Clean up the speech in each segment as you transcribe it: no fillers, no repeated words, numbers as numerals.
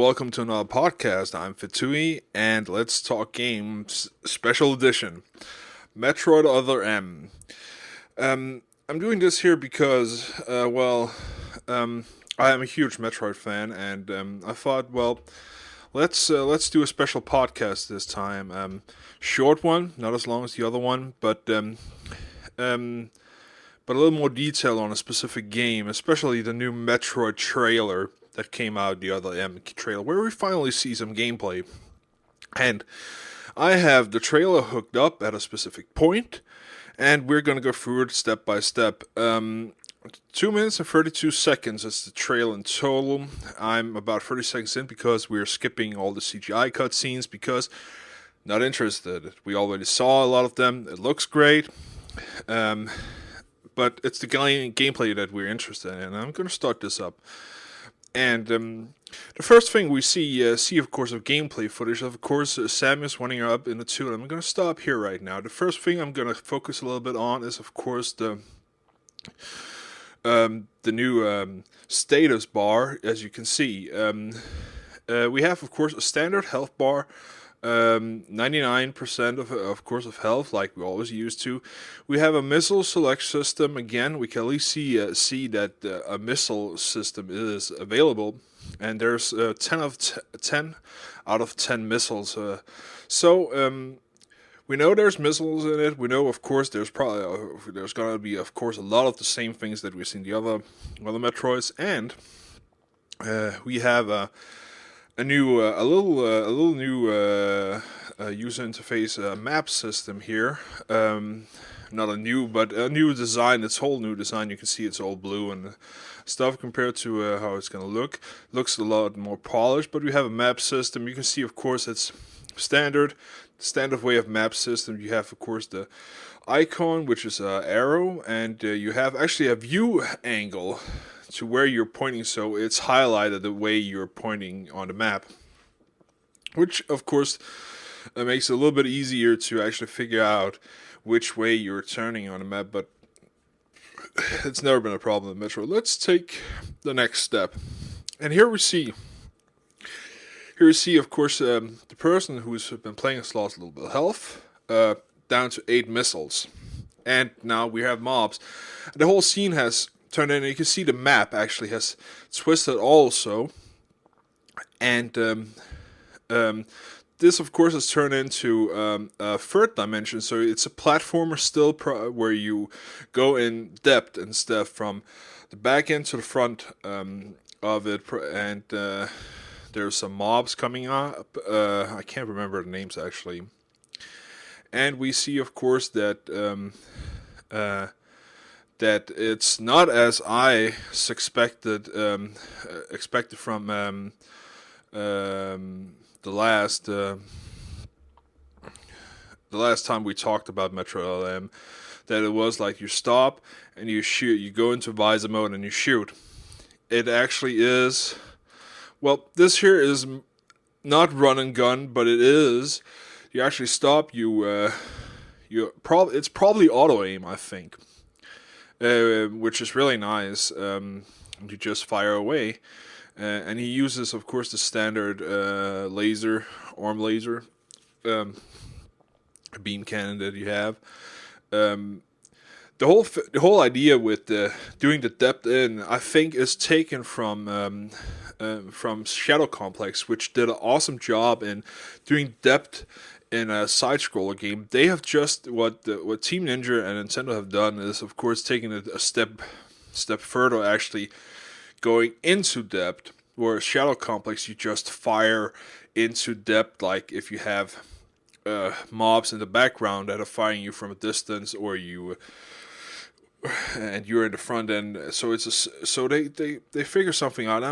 welcome to another podcast. I'm Fettouhi, and let's talk games, special edition, Metroid Other M. I'm doing this here because, I am a huge Metroid fan, and I thought, let's do a special podcast this time. Short one, not as long as the other one, but a little more detail on a specific game, especially the new Metroid trailer that came out, the other trailer, where we finally see some gameplay. And I have the trailer hooked up at a specific point, and we're going to go through it step by step. 2 minutes and 32 seconds is the trailer in total. I'm about 30 seconds in because we're skipping all the CGI cutscenes because not interested. We already saw a lot of them. It looks great. But it's the gameplay that we're interested in. I'm going to start this up. And the first thing we see, of course, of gameplay footage, of course, Samus running up in the tune. I'm going to stop here right now. The first thing I'm going to focus a little bit on is, of course, the new status bar, as you can see. We have, of course, a standard health bar. 99% of course of health, like we always used to. We have a missile select system. Again, we can at least see that a missile system is available, and there's 10 out of 10 missiles. We know there's missiles in it. We know, of course, there's gonna be, of course, a lot of the same things that we've seen the other Metroids, and we have a little new user interface map system here. Not a new, but a new design. It's whole new design. You can see it's all blue and stuff compared to how it's gonna look. Looks a lot more polished, but we have a map system. You can see, of course, it's standard way of map system. You have, of course, the icon, which is an arrow, and you have actually a view angle to where you're pointing, so it's highlighted the way you're pointing on the map, which of course makes it a little bit easier to actually figure out which way you're turning on the map, but it's never been a problem in Metro. Let's take the next step, and here we see, of course, the person who's been playing has lost a little bit of health, down to 8 missiles, and now we have mobs. The whole scene has turned in, and you can see the map actually has twisted also, and this of course has turned into a third dimension, so it's a platformer still where you go in depth instead from the back end to the front of it, and there's some mobs coming up. I can't remember the names actually, and we see, of course, that that it's not as I expected from the last time we talked about Metro LM, that it was like you stop and you shoot, you go into visor mode and you shoot. It actually is, well, this here is not run and gun, but it is, you actually stop, it's probably auto aim, I think. Which is really nice. You just fire away, and he uses, of course, the standard arm laser, beam cannon that you have. The whole idea with doing the depth in, I think, is taken from Shadow Complex, which did an awesome job in doing depth in a side-scroller game. They have just what Team Ninja and Nintendo have done is, of course, taking it a step further, actually going into depth. Whereas Shadow Complex, you just fire into depth, like if you have mobs in the background that are firing you from a distance, or you're in the front end. So they figure something out.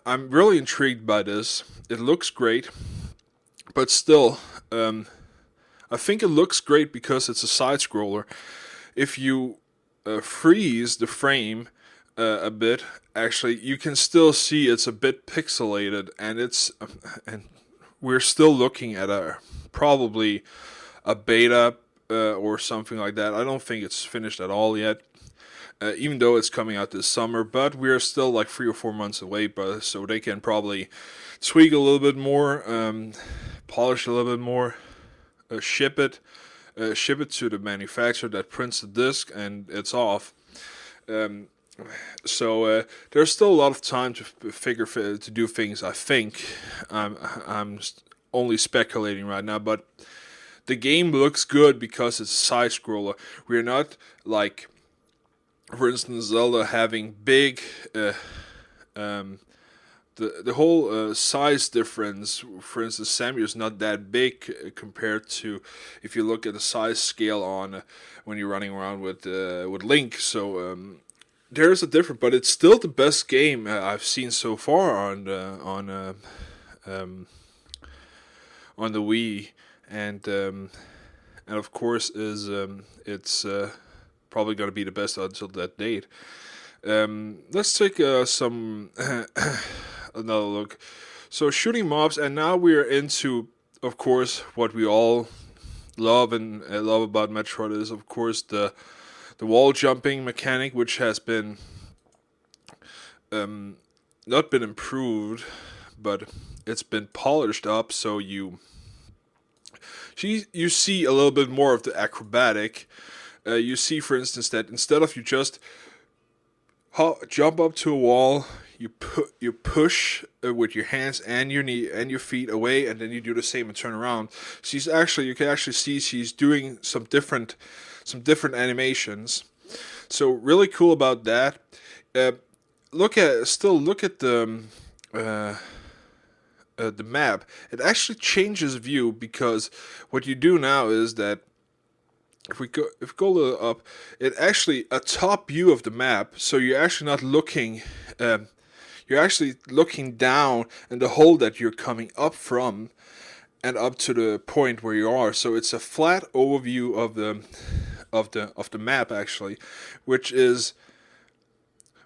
I'm really intrigued by this. It looks great. But still, I think it looks great because it's a side-scroller. If you freeze the frame a bit, actually, you can still see it's a bit pixelated, and we're still looking at probably a beta or something like that. I don't think it's finished at all yet. even though it's coming out this summer, but we're still like 3 or 4 months away. But so they can probably tweak a little bit more, polish a little bit more, ship it to the manufacturer that prints the disc, and it's off. Um, so there's still a lot of time to to do things. I think I'm only speculating right now, but the game looks good because it's a side scroller. We're not like, for instance, Zelda having big. The whole size difference, for instance, Samus is not that big compared to if you look at the size scale on when you're running around with Link. So there's a difference, but it's still the best game I've seen so far on the Wii, and of course is it's probably going to be the best until that date. Let's take some another look. So shooting mobs, and now we're into, of course, what we all love and love about Metroid is, of course, the wall jumping mechanic, which has been not been improved, but it's been polished up. So you see a little bit more of the acrobatic. You see, for instance, that instead of you just jump up to a wall, you push with your hands and your knee and your feet away, and then you do the same and turn around. You can actually see she's doing some different animations. So really cool about that. Look at the map. It actually changes view, because what you do now is that if we go a little up, it actually a top view of the map. So you're actually not looking. You're actually looking down in the hole that you're coming up from, and up to the point where you are. So it's a flat overview of the map actually, which is.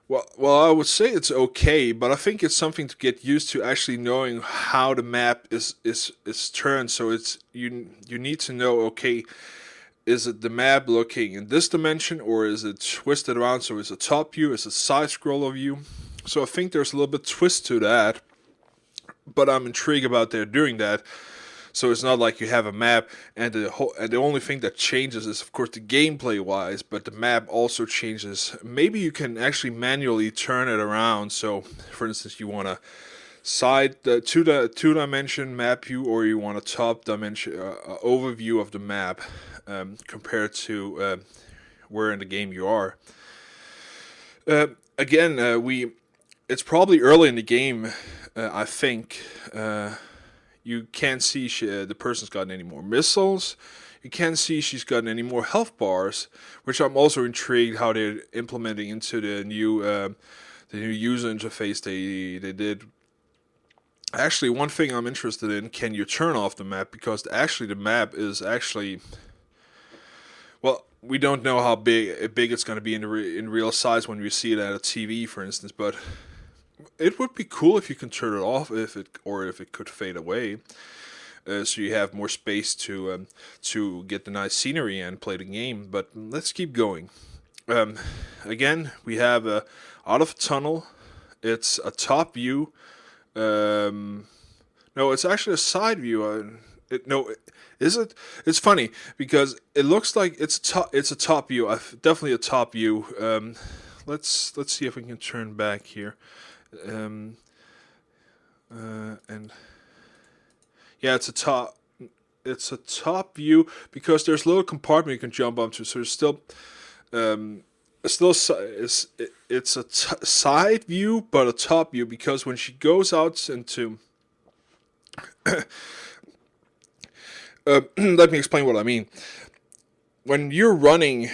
Well, I would say it's okay, but I think it's something to get used to, actually knowing how the map is turned. So it's you need to know, okay, is it the map looking in this dimension, or is it twisted around? So it's a top view, it's a side scroller view. So I think there's a little bit twist to that, but I'm intrigued about their doing that. So it's not like you have a map and the only thing that changes is, of course, the gameplay wise, but the map also changes. Maybe you can actually manually turn it around. So, for instance, you want a two-dimension map view, or you want a top dimension overview of the map compared to where in the game you are. Again, it's probably early in the game. I think. You can't see the person's gotten any more missiles. You can't see she's gotten any more health bars, which I'm also intrigued how they're implementing into the new user interface they did. Actually, one thing I'm interested in: can you turn off the map? Because actually, the map is actually, well, we don't know how big it's going to be in real size when we see it at a TV, for instance, but. It would be cool if you can turn it off, if it could fade away, so you have more space to get the nice scenery and play the game. But let's keep going. Again, we have out of tunnel. It's a top view. No, it's actually a side view. Is it? It's funny because it looks like it's a top view. Definitely a top view. Let's see if we can turn back here. And yeah, it's a top view because there's a little compartment you can jump onto. So there's still it's a side view, but a top view, because when she goes out into let me explain what I mean. When you're running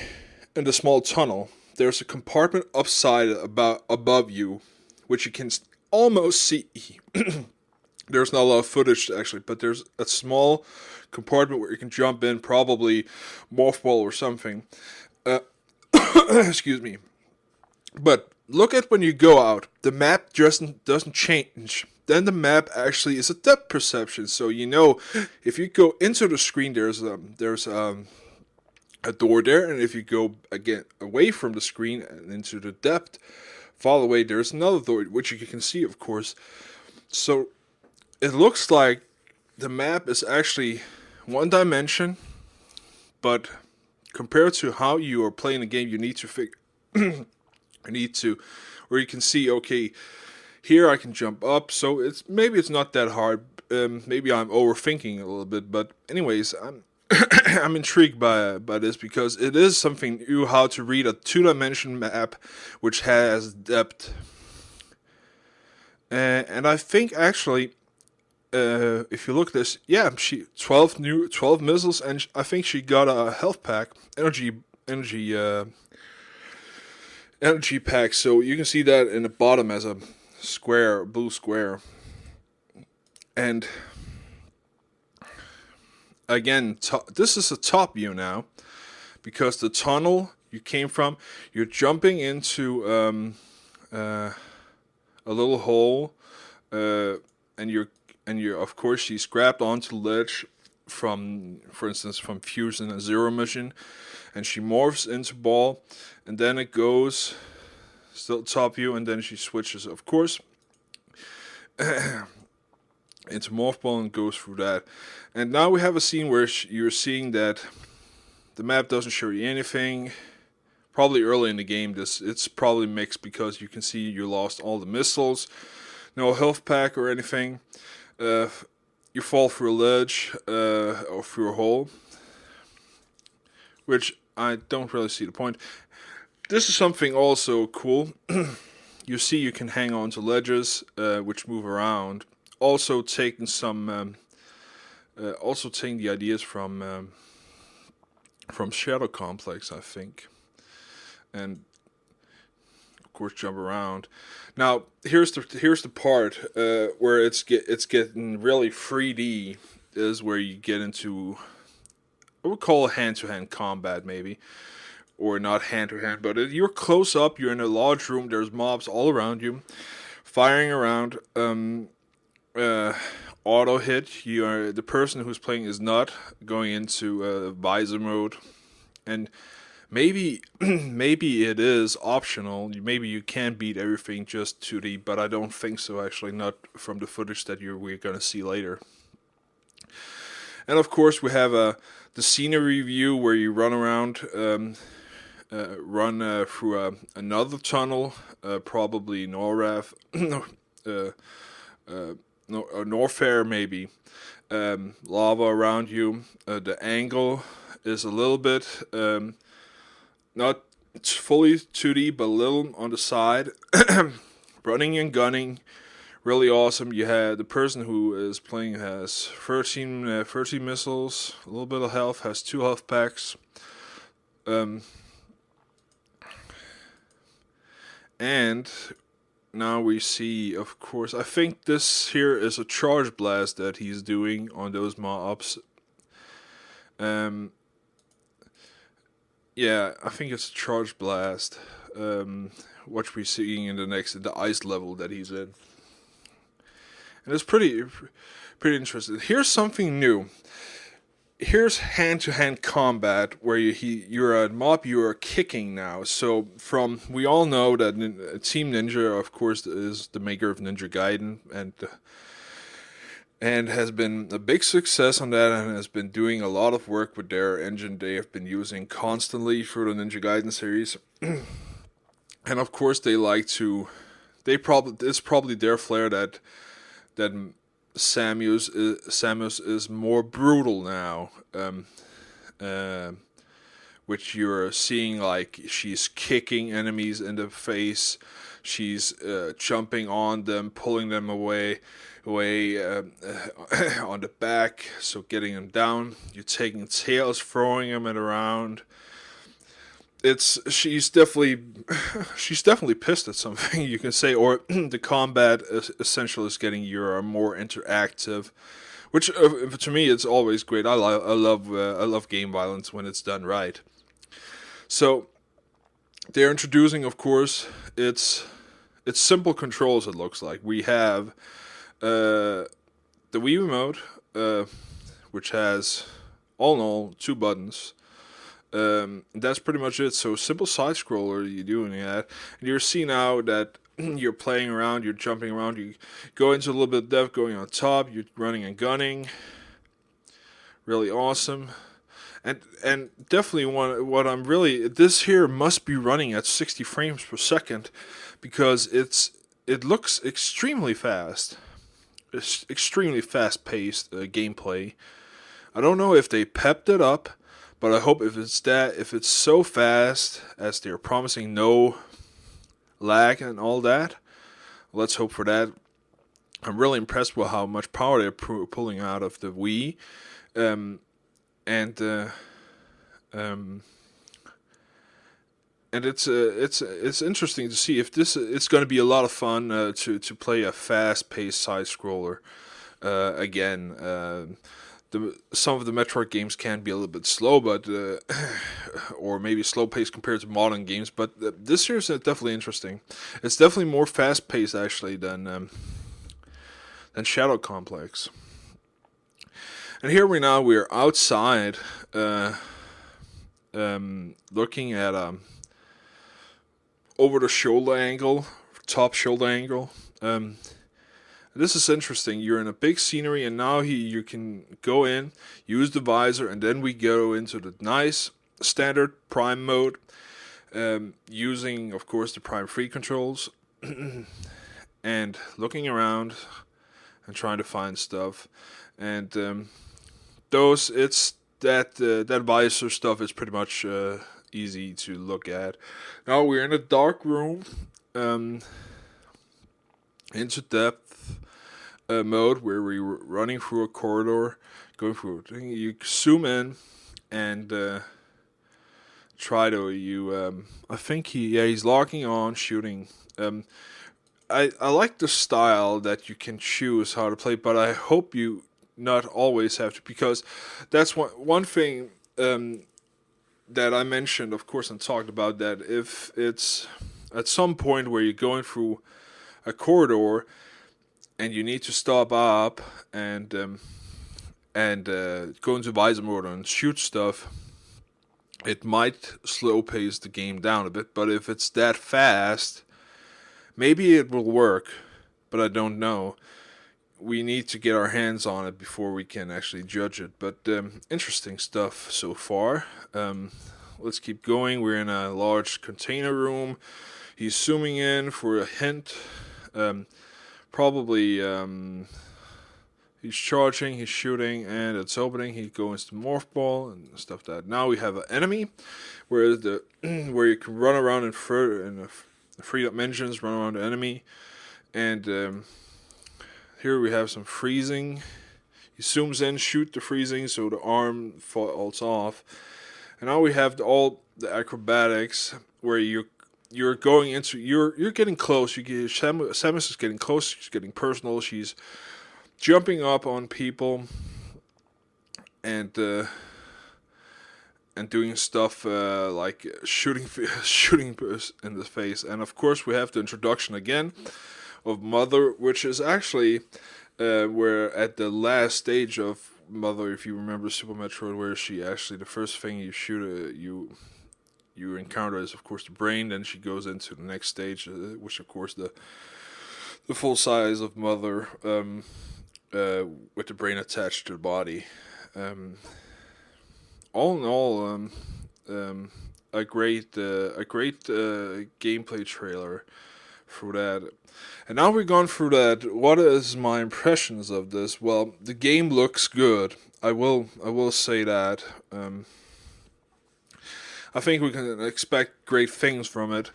in the small tunnel, there's a compartment above you, which you can almost see. There's not a lot of footage actually, but there's a small compartment where you can jump in, probably mothball or something. Excuse me. But look at when you go out, the map doesn't change. Then the map actually is a depth perception. So you know, if you go into the screen, there's a door there, and if you go again away from the screen and into the depth, far away, there's another door, which you can see, of course. So it looks like the map is actually one dimension, but compared to how you are playing the game, you need to you need to, where you can see, okay, here I can jump up. So it's not that hard. Maybe I'm overthinking a little bit, but anyways, I'm intrigued by this because it is something new, how to read a two-dimension map which has depth. And I think actually, if you look at this, yeah, she 12 missiles, and I think she got a health pack, energy energy pack. So you can see that in the bottom as a square, blue square. And again, this is a top view now, because the tunnel you came from, you're jumping into a little hole, and you're of course she's grabbed onto the ledge from, for instance, from Fusion and Zero Mission, and she morphs into Ball, and then it goes still top view, and then she switches, of course, into Morph Ball and goes through that. And now we have a scene where you're seeing that the map doesn't show you anything. Probably early in the game, it's probably mixed, because you can see you lost all the missiles, no health pack or anything. You fall through a ledge or through a hole, which I don't really see the point. This is something also cool. You see, you can hang on to ledges which move around. Also taking the ideas from Shadow Complex, I think, and of course jump around. Now here's the part where it's getting really 3D. Is where you get into, I would call it hand-to-hand combat, maybe, or not hand-to-hand, but you're close up. You're in a large room. There's mobs all around you, firing around. Auto hit. The person who's playing is not going into visor mode, and maybe maybe it is optional. Maybe you can beat everything just 2D, but I don't think so. Actually, not from the footage that we're gonna see later. And of course, we have the scenery view where you run around, run through another tunnel, probably Norrath. Norfair, maybe. Lava around you. The angle is a little bit not fully 2D, but a little on the side. Running and gunning, really awesome. You had the person who is playing has 13 missiles, a little bit of health, has 2 health packs. And now we see, of course, I think this here is a charge blast that he's doing on those mobs. Yeah, I think it's a charge blast. What we're seeing in the ice level that he's in, and it's pretty interesting. Here's something new. Here's hand-to-hand combat where you're a mob, you're kicking now. So we all know that Team Ninja, of course, is the maker of Ninja Gaiden, and has been a big success on that, and has been doing a lot of work with their engine they have been using constantly through the Ninja Gaiden series. And of course, it's probably their flair that Samus is more brutal now, which you're seeing, like she's kicking enemies in the face, she's jumping on them, pulling them away on the back, so getting them down. You're taking tails, throwing them around. She's definitely pissed at something, you can say, or the combat essentially is getting more interactive, which to me it's always great. I love game violence when it's done right. So they're introducing, of course, it's simple controls. It looks like we have the Wii remote, which has all in all 2 buttons. That's pretty much it. So simple side scroller, you're doing that, and you see now that you're playing around, you're jumping around, you go into a little bit of depth, going on top, you're running and gunning, really awesome. And definitely what I'm really, this here must be running at 60 frames per second, because it looks extremely fast. It's extremely fast paced gameplay. I don't know if they pepped it up, but I hope if it's so fast as they're promising, no lag and all that. Let's hope for that. I'm really impressed with how much power they're pulling out of the Wii, and um, and it's interesting to see if this it's going to be a lot of fun to play a fast paced side scroller again. Some of the Metroid games can be a little bit slow, but or maybe slow paced compared to modern games. But this here is definitely interesting. It's definitely more fast paced actually than Shadow Complex. And here we're outside, looking at over the shoulder angle, top shoulder angle. This is interesting. You're in a big scenery, and now you can go in, use the visor, and then we go into the nice standard Prime mode, using, of course, the Prime Free controls, and looking around and trying to find stuff. And that visor stuff is pretty much easy to look at. Now we're in a dark room, into depth mode, where we're running through a corridor, going through. You zoom in and try to I think he's locking on, shooting. I like the style that you can choose how to play, but I hope you not always have to, because that's one thing that I mentioned, of course, and talked about, that if it's at some point where you're going through a corridor and you need to stop up and go into visor mode and shoot stuff, it might slow pace the game down a bit. But if it's that fast, maybe it will work, but I don't know. We need to get our hands on it before we can actually judge it. But interesting stuff so far. Let's keep going. We're in a large container room. He's zooming in for a hint. Probably he's charging, he's shooting, and it's opening. He goes to morph ball and stuff like that. Now we have an enemy where where you can run around and freed up engines, run around the enemy, and here we have some freezing. He zooms in, shoot the freezing, so the arm falls off. And now we have all the acrobatics, where you're going into you're getting close. Samus is getting close. She's getting personal. She's jumping up on people and doing stuff like shooting in the face. And of course, we have the introduction again of Mother, which is actually where at the last stage of Mother, if you remember Super Metroid, where she actually, the first thing you shoot you encounter is, of course, the brain. Then she goes into the next stage, which, of course, the full size of Mother, with the brain attached to the body. All in all, a great gameplay trailer through that. And now we've gone through that. What is my impressions of this? Well, the game looks good. I will say that. I think we can expect great things from it.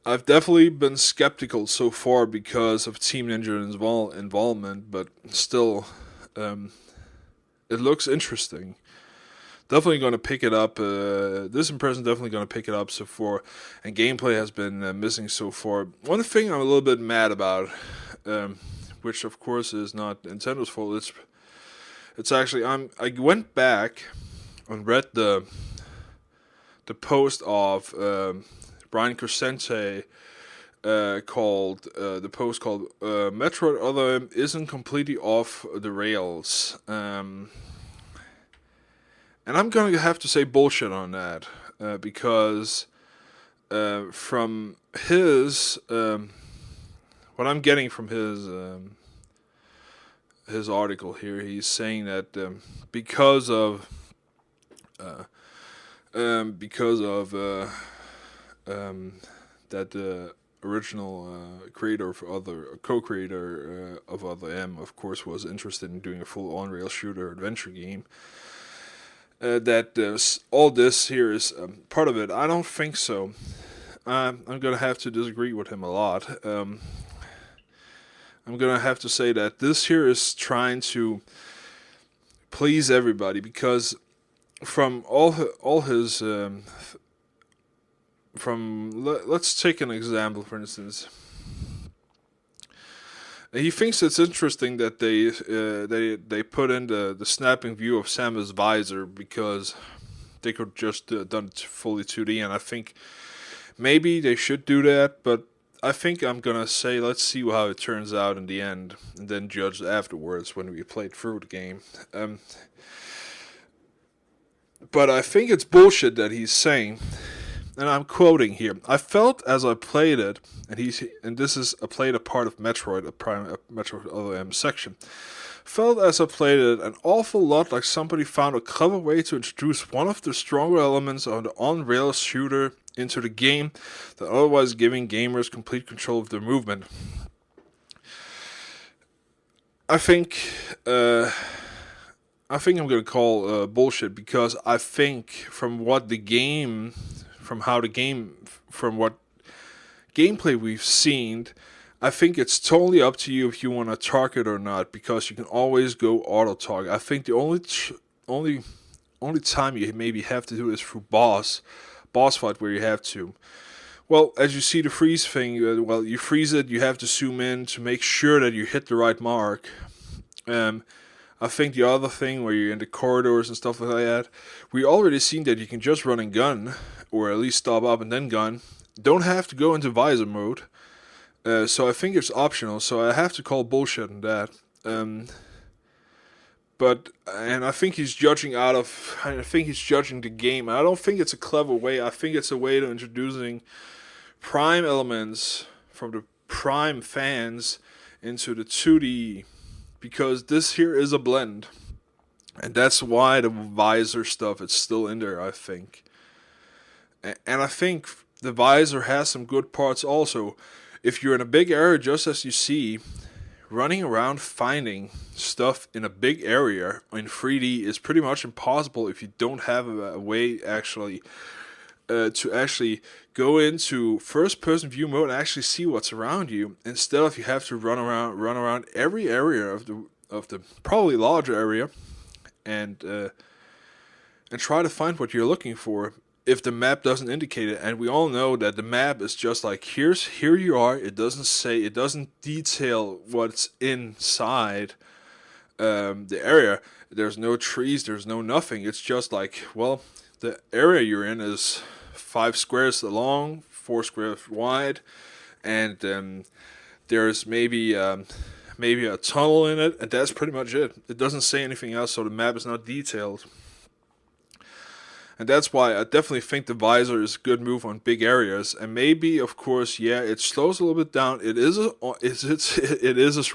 I've definitely been skeptical so far because of Team Ninja's involvement, but still, it looks interesting. Definitely going to pick it up. This impression definitely going to pick it up so far, and gameplay has been missing so far. One thing I'm a little bit mad about, which of course is not Nintendo's fault. It's actually I went back and read the post of Brian Crescente called the post called Metroid Other isn't completely off the rails. And I'm gonna have to say bullshit on that, because from his what I'm getting from his article here, he's saying that because of uh, because of that the original creator of other co-creator of Other M, of course, was interested in doing a full on-rail shooter adventure game. That all this here is part of it. I don't think so. I'm gonna have to disagree with him a lot. I'm gonna have to say that this here is trying to please everybody, because from all his let's take an example, for instance. He thinks it's interesting that they put in the snapping view of Samus' visor, because they could just done it fully 2D, and I think maybe they should do that, but I think I'm gonna say let's see how it turns out in the end, and then judge afterwards when we played through the game. But I think it's bullshit that he's saying, and I'm quoting here. I felt as I played it, and this is a played a part of Metroid, a Metroid Other M section. Felt as I played it an awful lot like somebody found a clever way to introduce one of the stronger elements of the on-rail shooter into the game, that otherwise giving gamers complete control of their movement. I think I'm gonna call bullshit, because I think from what gameplay we've seen, I think it's totally up to you if you want to target or not, because you can always go auto target. I think the only time you maybe have to do is through boss fight, where you have to. Well, as you see the freeze thing, you freeze it, you have to zoom in to make sure that you hit the right mark. I think the other thing where you're in the corridors and stuff like that, we already seen that you can just run and gun, or at least stop up and then gun. Don't have to go into visor mode. So I think it's optional. So I have to call bullshit on that. And I think he's judging the game. I don't think it's a clever way. I think it's a way to introducing Prime elements from the Prime fans into the 2D, because this here is a blend, and that's why the visor stuff is still in there, I think. And I think the visor has some good parts also. If you're in a big area, just as you see, running around finding stuff in a big area in 3D is pretty much impossible if you don't have a way actually to actually go into first-person view mode and actually see what's around you. Instead of you have to run around every area of the probably larger area, and try to find what you're looking for, if the map doesn't indicate it. And we all know that the map is just like, here you are. It doesn't detail what's inside the area. There's no trees, there's no nothing. It's just like, well, the area you're in is 5 squares long, 4 squares wide, and there's maybe a tunnel in it, and that's pretty much it. It doesn't say anything else, so the map is not detailed. And that's why I definitely think the visor is a good move on big areas. And maybe, of course, yeah, it slows a little bit down. It is a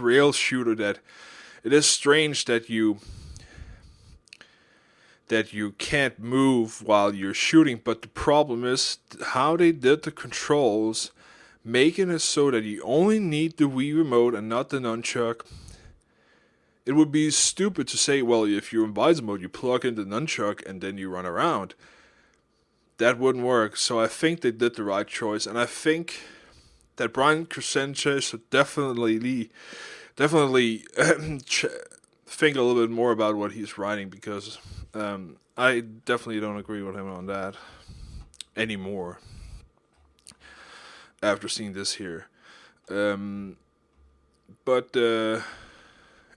rail shooter that it is strange that you can't move while you're shooting. But the problem is how they did the controls, making it so that you only need the Wii remote and not the nunchuck. It would be stupid to say, well, if you're in visor mode, you plug in the nunchuck and then you run around. That wouldn't work. So I think they did the right choice, and I think that Brian Crescente should definitely think a little bit more about what he's writing, because I definitely don't agree with him on that anymore after seeing this here. But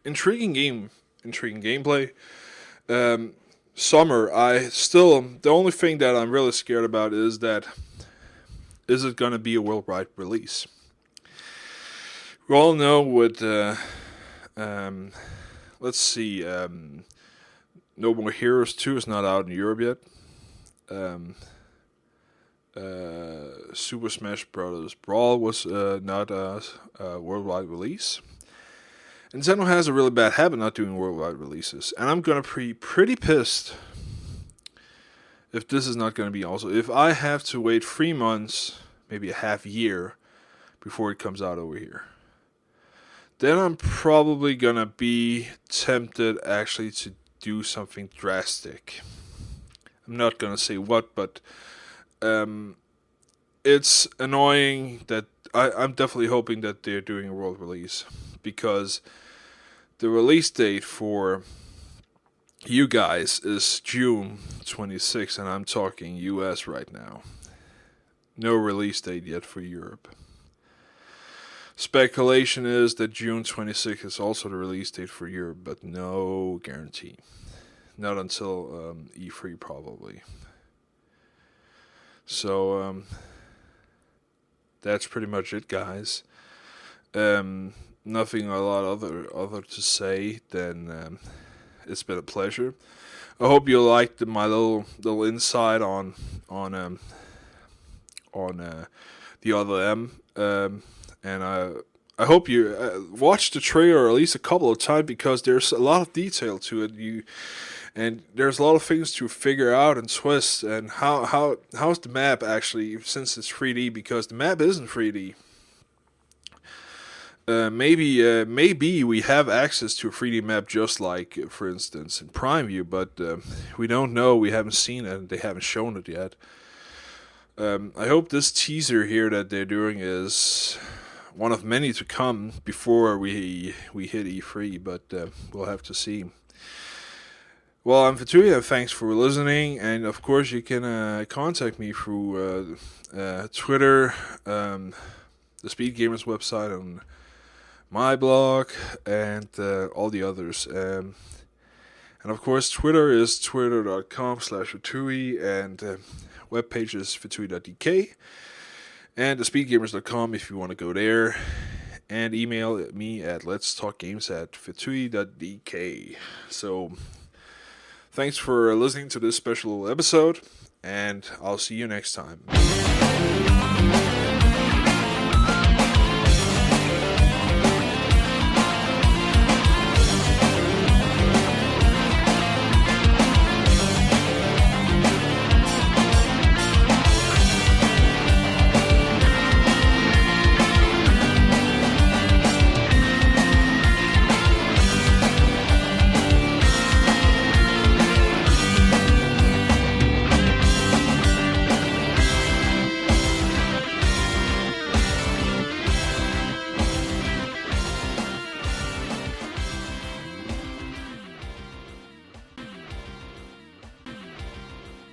intriguing gameplay. Summer, the only thing that I'm really scared about is it going to be a worldwide release? We all know with let's see, No More Heroes 2 is not out in Europe yet. Super Smash Bros. Brawl was not a worldwide release. Nintendo has a really bad habit not doing worldwide releases, and I'm gonna be pretty pissed if this is not gonna be also. If I have to wait 3 months, maybe a half year, before it comes out over here, then I'm probably gonna be tempted actually to do something drastic. I'm not gonna say what, but it's annoying that I'm definitely hoping that they're doing a world release, because the release date for you guys is June 26th, and I'm talking US right now. No release date yet for Europe. Speculation is that June 26th is also the release date for Europe, but no guarantee. Not until E3 probably. So that's pretty much it, guys. Nothing a lot other to say than it's been a pleasure. I hope you liked my little insight on the other M. And I hope you watched the trailer at least a couple of times, because there's a lot of detail to it. And there's a lot of things to figure out and twist. And how's the map actually, since it's 3D? Because the map isn't 3D. Maybe we have access to a 3D map, just like, for instance, in Prime View, but we don't know. We haven't seen it, and they haven't shown it yet. I hope this teaser here that they're doing is one of many to come before we hit E3, but we'll have to see. Well, I'm Fettouhi, and thanks for listening, and of course you can contact me through Twitter, the Speed Gamers website, and my blog, and all the others. And of course Twitter is twitter.com/Fettouhi, and webpage is fettouhi.dk, and thespeedgamers.com if you want to go there, and email me at letstalkgames@fettouhi.dk. So thanks for listening to this special episode, and I'll see you next time.